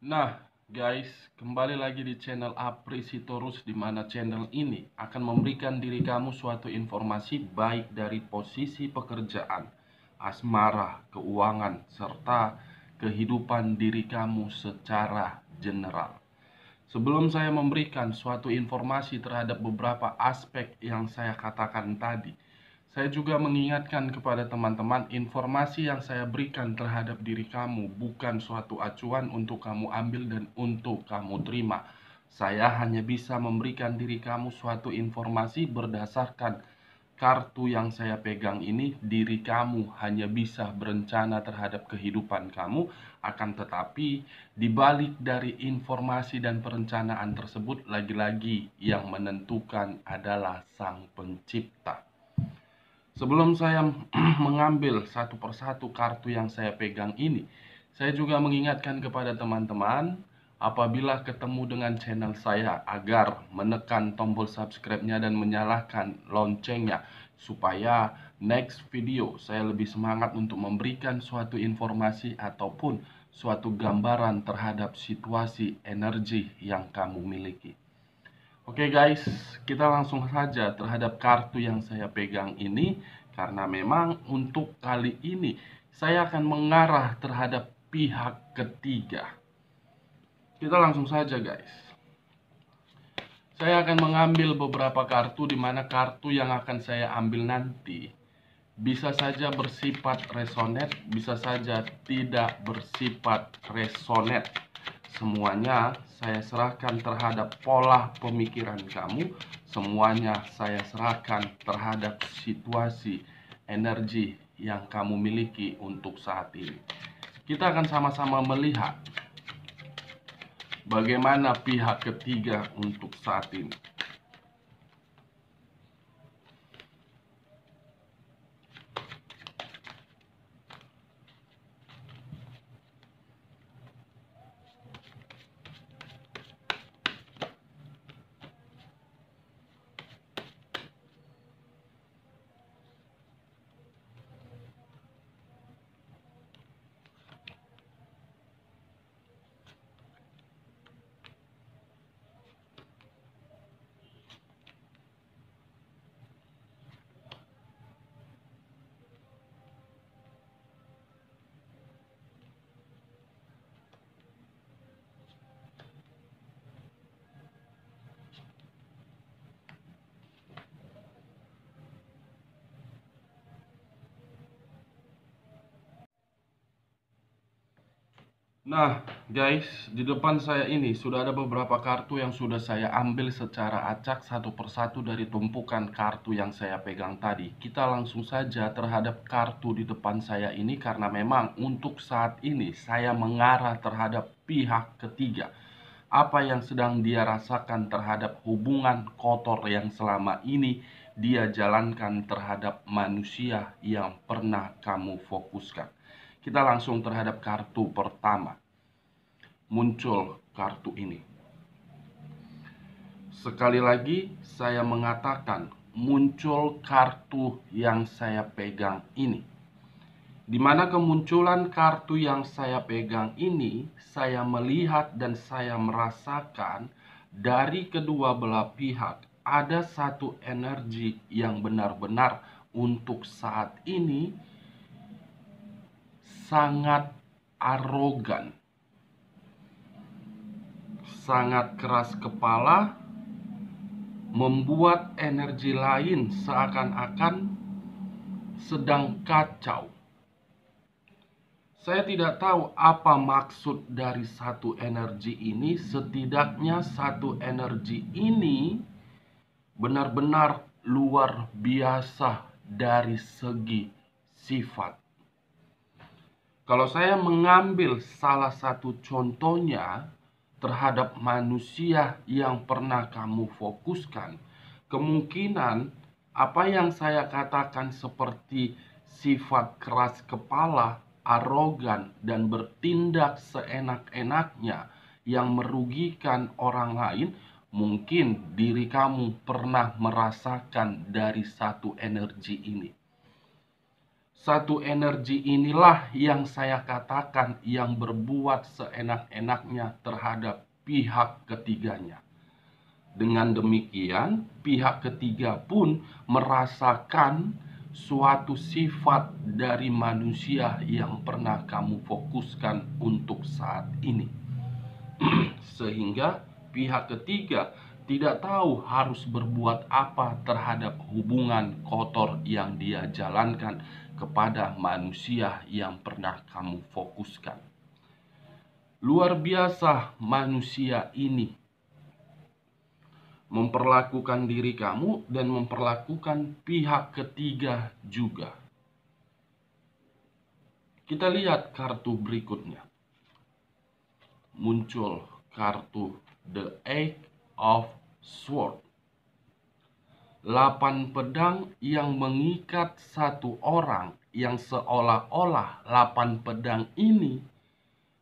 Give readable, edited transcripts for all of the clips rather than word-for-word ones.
Nah, guys, kembali lagi di channel Aprisitorus, di mana channel ini akan memberikan diri kamu suatu informasi baik dari posisi pekerjaan, asmara, keuangan, serta kehidupan diri kamu secara general. Sebelum saya memberikan suatu informasi terhadap beberapa aspek yang saya katakan tadi, saya juga mengingatkan kepada teman-teman, informasi yang saya berikan terhadap diri kamu bukan suatu acuan untuk kamu ambil dan untuk kamu terima. Saya hanya bisa memberikan diri kamu suatu informasi berdasarkan kartu yang saya pegang ini. Diri kamu hanya bisa berencana terhadap kehidupan kamu, akan tetapi dibalik dari informasi dan perencanaan tersebut, lagi-lagi yang menentukan adalah Sang Pencipta. Sebelum saya mengambil satu persatu kartu yang saya pegang ini, saya juga mengingatkan kepada teman-teman, apabila ketemu dengan channel saya, agar menekan tombol subscribe-nya dan menyalakan loncengnya, supaya next video saya lebih semangat untuk memberikan suatu informasi ataupun suatu gambaran terhadap situasi energi yang kamu miliki. Oke guys, kita langsung saja terhadap kartu yang saya pegang ini, karena memang untuk kali ini saya akan mengarah terhadap pihak ketiga. Kita langsung saja guys. Saya akan mengambil beberapa kartu, di mana kartu yang akan saya ambil nanti bisa saja bersifat resonate, bisa saja tidak bersifat resonate. Semuanya saya serahkan terhadap pola pemikiran kamu. Semuanya saya serahkan terhadap situasi energi yang kamu miliki untuk saat ini. Kita akan sama-sama melihat bagaimana pihak ketiga untuk saat ini. Nah guys, di depan saya ini sudah ada beberapa kartu yang sudah saya ambil secara acak satu persatu dari tumpukan kartu yang saya pegang tadi. Kita langsung saja terhadap kartu di depan saya ini, karena memang untuk saat ini saya mengarah terhadap pihak ketiga. Apa yang sedang dia rasakan terhadap hubungan kotor yang selama ini dia jalankan terhadap manusia yang pernah kamu fokuskan. Kita langsung terhadap kartu pertama. Muncul kartu ini. Sekali lagi saya mengatakan, muncul kartu yang saya pegang ini. Di mana kemunculan kartu yang saya pegang ini, saya melihat dan saya merasakan dari kedua belah pihak ada satu energi yang benar-benar untuk saat ini sangat arogan, sangat keras kepala, membuat energi lain seakan-akan sedang kacau. Saya tidak tahu apa maksud dari satu energi ini. Setidaknya satu energi ini benar-benar luar biasa dari segi sifat. Kalau saya mengambil salah satu contohnya terhadap manusia yang pernah kamu fokuskan, kemungkinan apa yang saya katakan seperti sifat keras kepala, arogan, dan bertindak seenak-enaknya yang merugikan orang lain, mungkin diri kamu pernah merasakan dari satu energi ini. Satu energi inilah yang saya katakan yang berbuat seenak-enaknya terhadap pihak ketiganya. Dengan demikian, pihak ketiga pun merasakan suatu sifat dari manusia yang pernah kamu fokuskan untuk saat ini. Sehingga pihak ketiga tidak tahu harus berbuat apa terhadap hubungan kotor yang dia jalankan kepada manusia yang pernah kamu fokuskan. Luar biasa manusia ini memperlakukan diri kamu dan memperlakukan pihak ketiga juga. Kita lihat kartu berikutnya. Muncul kartu The Eight of Swords. 8 pedang yang mengikat satu orang, yang seolah-olah 8 pedang ini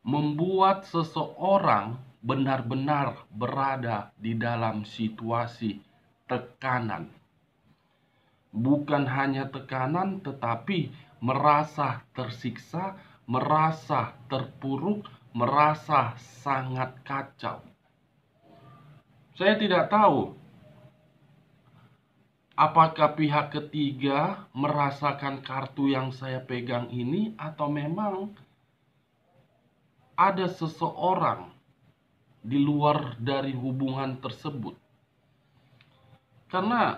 membuat seseorang benar-benar berada di dalam situasi tekanan. Bukan hanya tekanan, tetapi merasa tersiksa, merasa terpuruk, merasa sangat kacau. Saya tidak tahu apakah pihak ketiga merasakan kartu yang saya pegang ini, atau memang ada seseorang di luar dari hubungan tersebut. Karena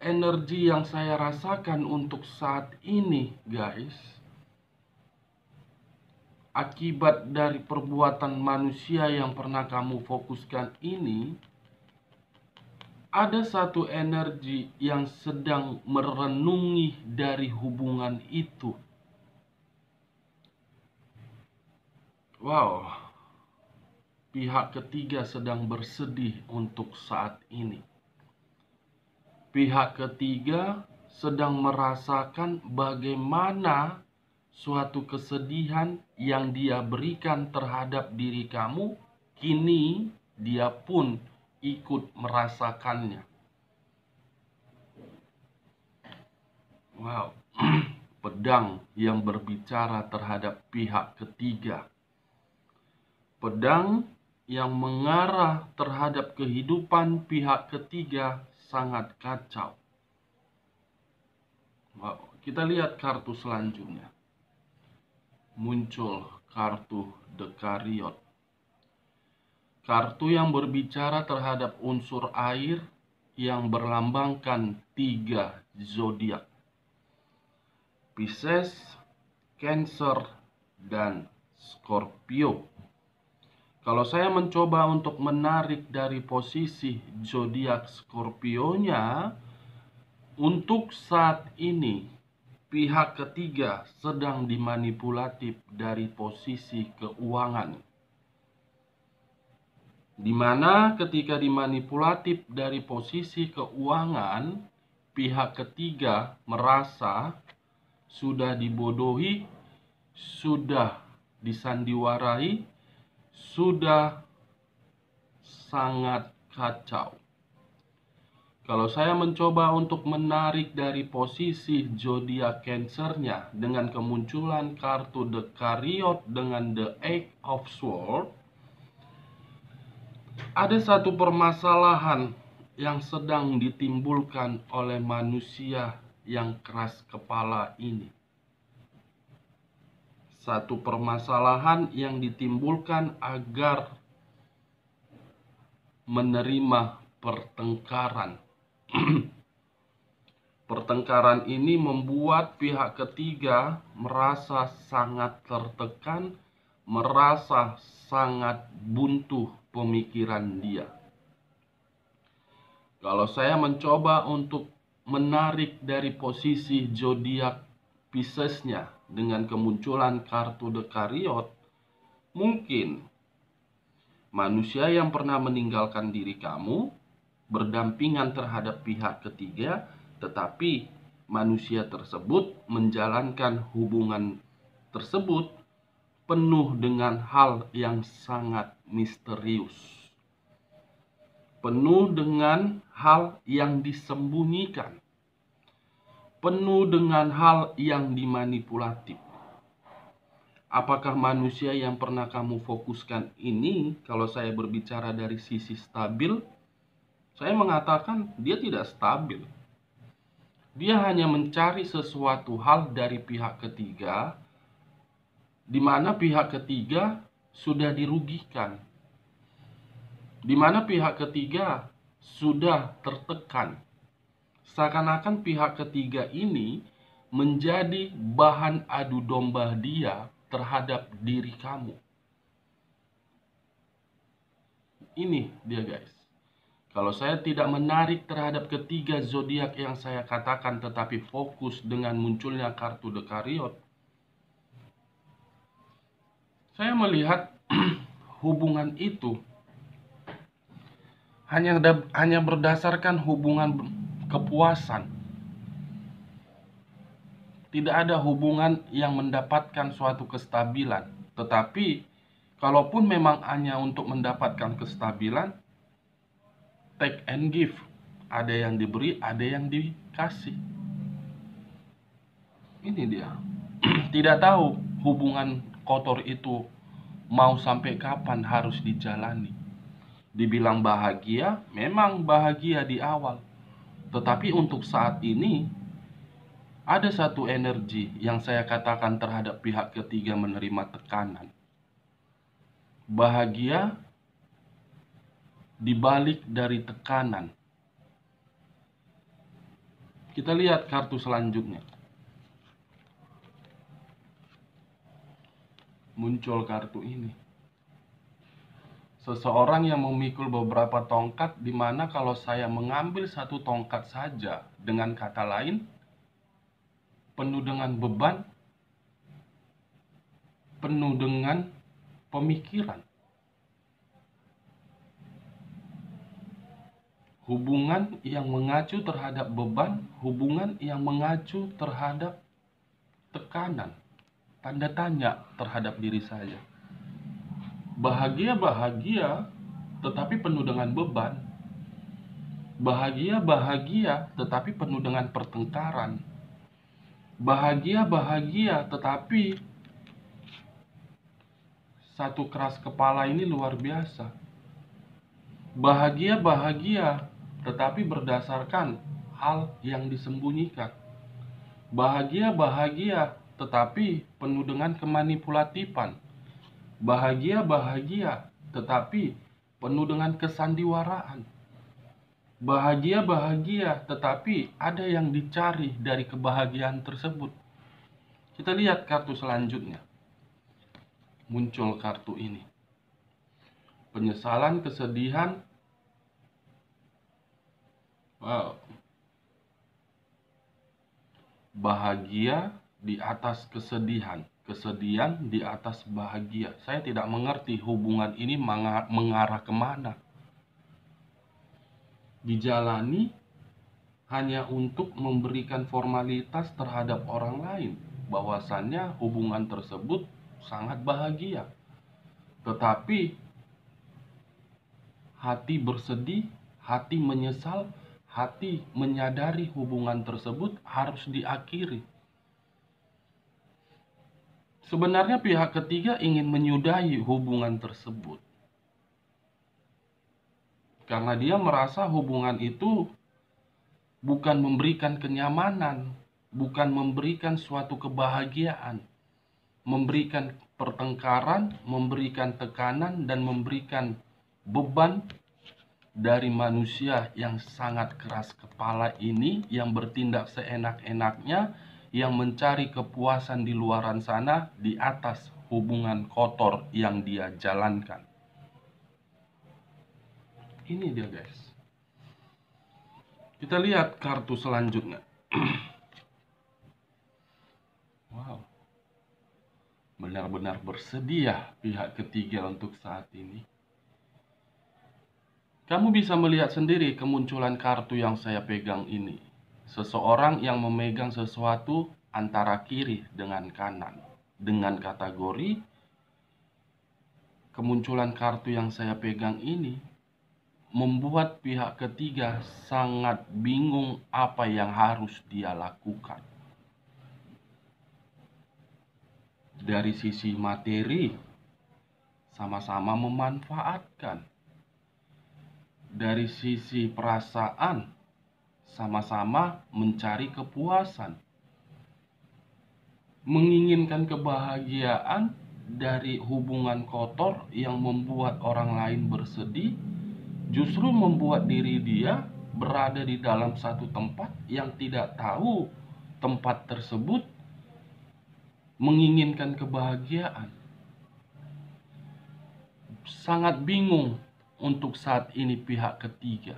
energi yang saya rasakan untuk saat ini, guys, akibat dari perbuatan manusia yang pernah kamu fokuskan ini, ada satu energi yang sedang merenungi dari hubungan itu. Wow, pihak ketiga sedang bersedih untuk saat ini. Pihak ketiga sedang merasakan bagaimana suatu kesedihan yang dia berikan terhadap diri kamu, kini dia pun ikut merasakannya. Wow, pedang yang berbicara terhadap pihak ketiga. Pedang yang mengarah terhadap kehidupan pihak ketiga sangat kacau. Wow, kita lihat kartu selanjutnya. Muncul kartu The Chariot. Kartu yang berbicara terhadap unsur air yang berlambangkan 3 zodiak. Pisces, Cancer, dan Scorpio. Kalau saya mencoba untuk menarik dari posisi zodiak Scorpio-nya, untuk saat ini pihak ketiga sedang dimanipulatif dari posisi keuangan. Di mana ketika dimanipulatif dari posisi keuangan, pihak ketiga merasa sudah dibodohi, sudah disandiwarai, sudah sangat kacau. Kalau saya mencoba untuk menarik dari posisi zodiak Cancer-nya dengan kemunculan kartu The Chariot dengan The Eight of Swords, ada satu permasalahan yang sedang ditimbulkan oleh manusia yang keras kepala ini. Satu permasalahan yang ditimbulkan agar menerima pertengkaran. Pertengkaran ini membuat pihak ketiga merasa sangat tertekan, merasa sangat buntu pemikiran dia. Kalau saya mencoba untuk menarik dari posisi zodiak Pisces-nya dengan kemunculan kartu The Chariot, mungkin manusia yang pernah meninggalkan diri kamu berdampingan terhadap pihak ketiga, tetapi manusia tersebut menjalankan hubungan tersebut penuh dengan hal yang sangat misterius, penuh dengan hal yang disembunyikan, penuh dengan hal yang dimanipulatif. Apakah manusia yang pernah kamu fokuskan ini, kalau saya berbicara dari sisi stabil, saya mengatakan dia tidak stabil. Dia hanya mencari sesuatu hal dari pihak ketiga, di mana pihak ketiga sudah dirugikan, di mana pihak ketiga sudah tertekan. Seakan-akan pihak ketiga ini menjadi bahan adu domba dia terhadap diri kamu. Ini dia guys. Kalau saya tidak menarik terhadap ketiga zodiak yang saya katakan, tetapi fokus dengan munculnya kartu Dekariot, saya melihat hubungan itu hanya berdasarkan hubungan kepuasan. Tidak ada hubungan yang mendapatkan suatu kestabilan. Tetapi kalaupun memang hanya untuk mendapatkan kestabilan, take and give. Ada yang diberi, ada yang dikasih. Ini dia. Tidak tahu hubungan kotor itu mau sampai kapan harus dijalani. Dibilang bahagia, memang bahagia di awal. Tetapi untuk saat ini, ada satu energi yang saya katakan terhadap pihak ketiga menerima tekanan. Bahagia dibalik dari tekanan. Kita lihat kartu selanjutnya. Muncul kartu ini. Seseorang yang memikul beberapa tongkat, di mana kalau saya mengambil satu tongkat saja, dengan kata lain, penuh dengan beban, penuh dengan pemikiran. Hubungan yang mengacu terhadap beban, hubungan yang mengacu terhadap tekanan, tanda tanya terhadap diri saya. Bahagia-bahagia, tetapi penuh dengan beban. Bahagia-bahagia, tetapi penuh dengan pertengkaran. Bahagia-bahagia, tetapi satu keras kepala ini luar biasa. Bahagia-bahagia, tetapi berdasarkan hal yang disembunyikan. Bahagia-bahagia, tetapi penuh dengan kemanipulatifan. Bahagia-bahagia, tetapi penuh dengan kesandiwaraan. Bahagia-bahagia, tetapi ada yang dicari dari kebahagiaan tersebut. Kita lihat kartu selanjutnya. Muncul kartu ini. Penyesalan, kesedihan. Wow. Bahagia di atas kesedihan. Kesedihan di atas bahagia. Saya tidak mengerti hubungan ini mengarah kemana. Dijalani hanya untuk memberikan formalitas terhadap orang lain, bahwasannya hubungan tersebut sangat bahagia. Tetapi hati bersedih, hati menyesal, hati menyadari hubungan tersebut harus diakhiri. Sebenarnya pihak ketiga ingin menyudahi hubungan tersebut. Karena dia merasa hubungan itu bukan memberikan kenyamanan, bukan memberikan suatu kebahagiaan, memberikan pertengkaran, memberikan tekanan, dan memberikan beban dari manusia yang sangat keras kepala ini, yang bertindak seenak-enaknya, yang mencari kepuasan di luaran sana di atas hubungan kotor yang dia jalankan. Ini dia guys. Kita lihat kartu selanjutnya. Wow. Benar-benar bersedia pihak ketiga untuk saat ini. Kamu bisa melihat sendiri kemunculan kartu yang saya pegang ini. Seseorang yang memegang sesuatu antara kiri dengan kanan. Dengan kategori kemunculan kartu yang saya pegang ini membuat pihak ketiga sangat bingung apa yang harus dia lakukan. Dari sisi materi, sama-sama memanfaatkan. Dari sisi perasaan, sama-sama mencari kepuasan. Menginginkan kebahagiaan dari hubungan kotor yang membuat orang lain bersedih, justru membuat diri dia berada di dalam satu tempat yang tidak tahu tempat tersebut menginginkan kebahagiaan. Sangat bingung untuk saat ini pihak ketiga.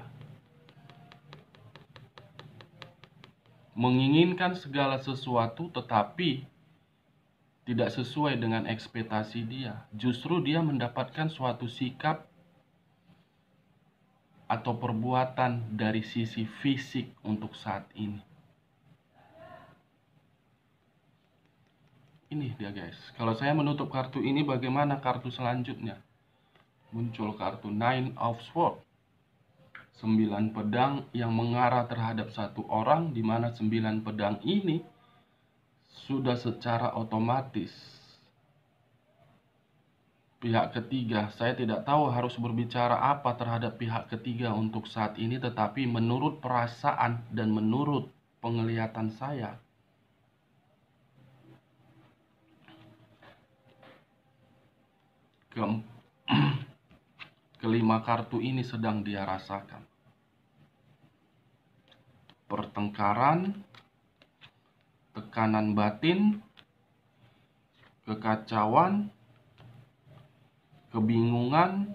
Menginginkan segala sesuatu tetapi tidak sesuai dengan ekspektasi dia. Justru dia mendapatkan suatu sikap atau perbuatan dari sisi fisik untuk saat ini. Ini dia guys. Kalau saya menutup kartu ini, bagaimana kartu selanjutnya? Muncul kartu Nine of Swords. 9 pedang yang mengarah terhadap satu orang, di mana 9 pedang ini sudah secara otomatis pihak ketiga. Saya tidak tahu harus berbicara apa terhadap pihak ketiga untuk saat ini, tetapi menurut perasaan dan menurut penglihatan saya, kelima kartu ini sedang dia rasakan. Pertengkaran, tekanan batin, kekacauan, kebingungan,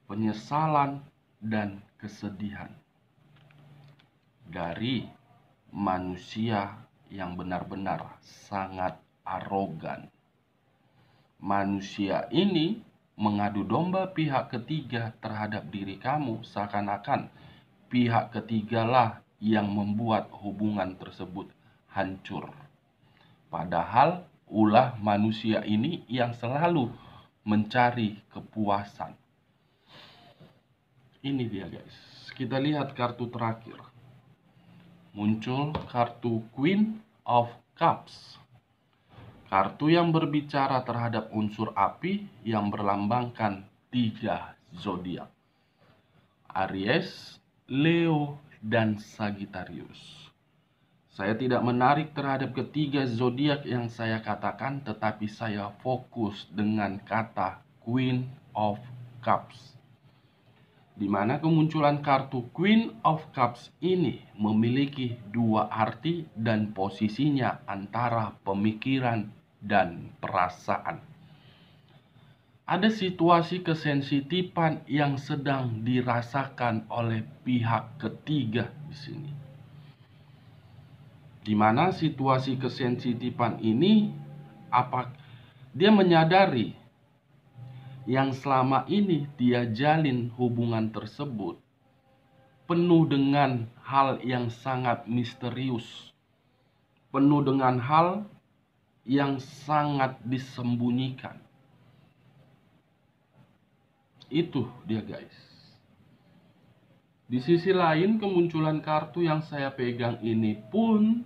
penyesalan, dan kesedihan dari manusia yang benar-benar sangat arogan. Manusia ini mengadu domba pihak ketiga terhadap diri kamu, seakan-akan pihak ketigalah yang membuat hubungan tersebut hancur. Padahal ulah manusia ini yang selalu mencari kepuasan. Ini dia guys. Kita lihat kartu terakhir. Muncul kartu Queen of Cups. Kartu yang berbicara terhadap unsur api yang berlambangkan 3 zodiak. Aries, Leo, dan Sagittarius. Saya tidak menarik terhadap ketiga zodiak yang saya katakan, tetapi saya fokus dengan kata Queen of Cups, di mana kemunculan kartu Queen of Cups ini memiliki 2 arti dan posisinya antara pemikiran dan perasaan. Ada situasi kesensitifan yang sedang dirasakan oleh pihak ketiga di sini. Di mana situasi kesensitifan ini, dia menyadari yang selama ini dia jalin hubungan tersebut penuh dengan hal yang sangat misterius, penuh dengan hal yang sangat disembunyikan. Itu dia guys. Di sisi lain, kemunculan kartu yang saya pegang ini pun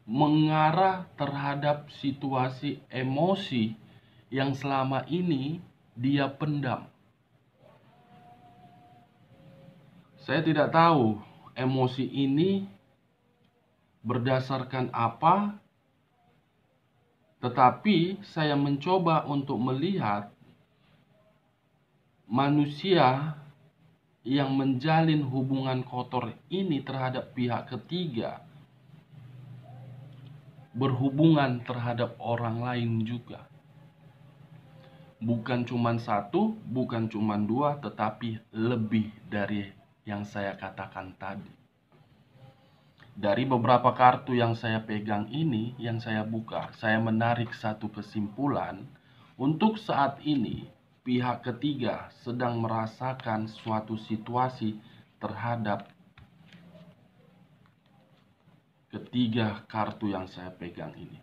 mengarah terhadap situasi emosi yang selama ini dia pendam. Saya tidak tahu emosi ini berdasarkan apa, tetapi saya mencoba untuk melihat manusia yang menjalin hubungan kotor ini terhadap pihak ketiga berhubungan terhadap orang lain juga. Bukan cuma satu, bukan cuma 2, tetapi lebih dari yang saya katakan tadi. Dari beberapa kartu yang saya pegang ini, yang saya buka, saya menarik satu kesimpulan. Untuk saat ini, pihak ketiga sedang merasakan suatu situasi terhadap ketiga kartu yang saya pegang ini.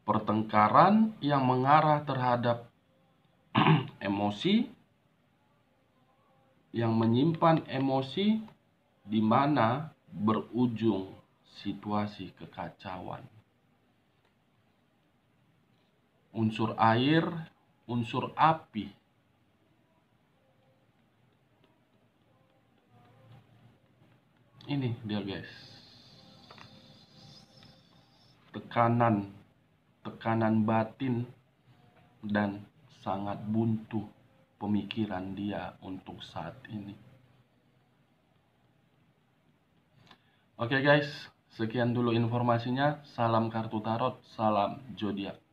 Pertengkaran yang mengarah terhadap emosi, yang menyimpan emosi di mana berujung situasi kekacauan. Unsur air, unsur api. Ini dia guys. Tekanan batin dan sangat buntu pemikiran dia untuk saat ini. Oke guys, sekian dulu informasinya. Salam kartu tarot, salam zodiak.